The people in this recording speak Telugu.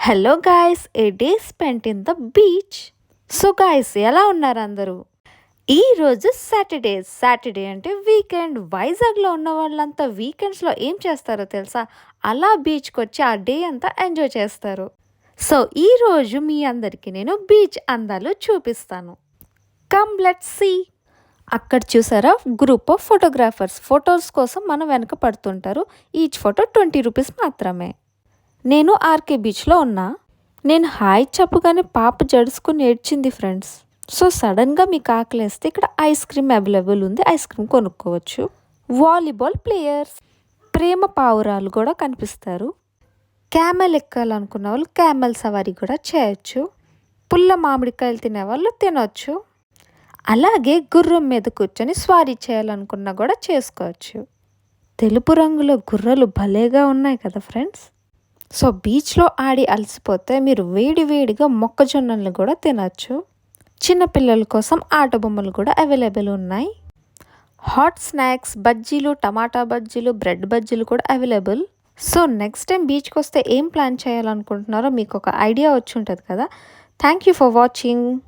Hello guys, A day spent in the beach. So guys, ఎలా ఉన్నారు అందరూ? ఈరోజు సాటర్డే అంటే వీకెండ్. వైజాగ్లో ఉన్న వాళ్ళంతా వీకెండ్స్లో ఏం చేస్తారో తెలుసా? అలా బీచ్కి వచ్చి ఆ డే అంతా ఎంజాయ్ చేస్తారు. సో ఈరోజు మీ అందరికీ నేను బీచ్ అందాలు చూపిస్తాను. Come let's see. అక్కడ చూసారా, గ్రూప్ ఆఫ్ ఫోటోగ్రాఫర్స్ ఫొటోస్ కోసం మనం వెనక పడుతుంటారు. ఈచ్ ఫోటో 20 రూపీస్ మాత్రమే. నేను ఆర్కే బీచ్లో ఉన్నా. నేను హాయ్ చెప్పగానే పాప జడుసుకుని ఏడ్చింది ఫ్రెండ్స్. సో సడన్గా మీకు ఆకలేస్తే ఇక్కడ ఐస్ క్రీమ్ అవైలబుల్ ఉంది, ఐస్ క్రీమ్ కొనుక్కోవచ్చు. వాలీబాల్ ప్లేయర్స్, ప్రేమ పావురాలు కూడా కనిపిస్తారు. క్యామెల్ ఎక్కాలనుకున్న వాళ్ళు క్యామెల్ సవారీ కూడా చేయొచ్చు. పుల్ల మామిడికాయలు తినే వాళ్ళు తినొచ్చు. అలాగే గుర్రం మీద కూర్చొని స్వారీ చేయాలనుకున్నా కూడా చేసుకోవచ్చు. తెలుపు రంగులో గుర్రాలు భలేగా ఉన్నాయి కదా ఫ్రెండ్స్. సో బీచ్లో ఆడి అలసిపోతే మీరు వేడివేడిగా మొక్కజొన్నలు కూడా తినచ్చు. చిన్నపిల్లల కోసం ఆట బొమ్మలు కూడా అవైలబుల్ ఉన్నాయి. హాట్ స్నాక్స్, బజ్జీలు, టమాటా బజ్జీలు, బ్రెడ్ బజ్జీలు కూడా అవైలబుల్. సో నెక్స్ట్ టైం బీచ్కి వస్తే ఏం ప్లాన్ చేయాలనుకుంటున్నారో మీకు ఒక ఐడియా వచ్చి ఉంటుంది కదా. Thank you for watching.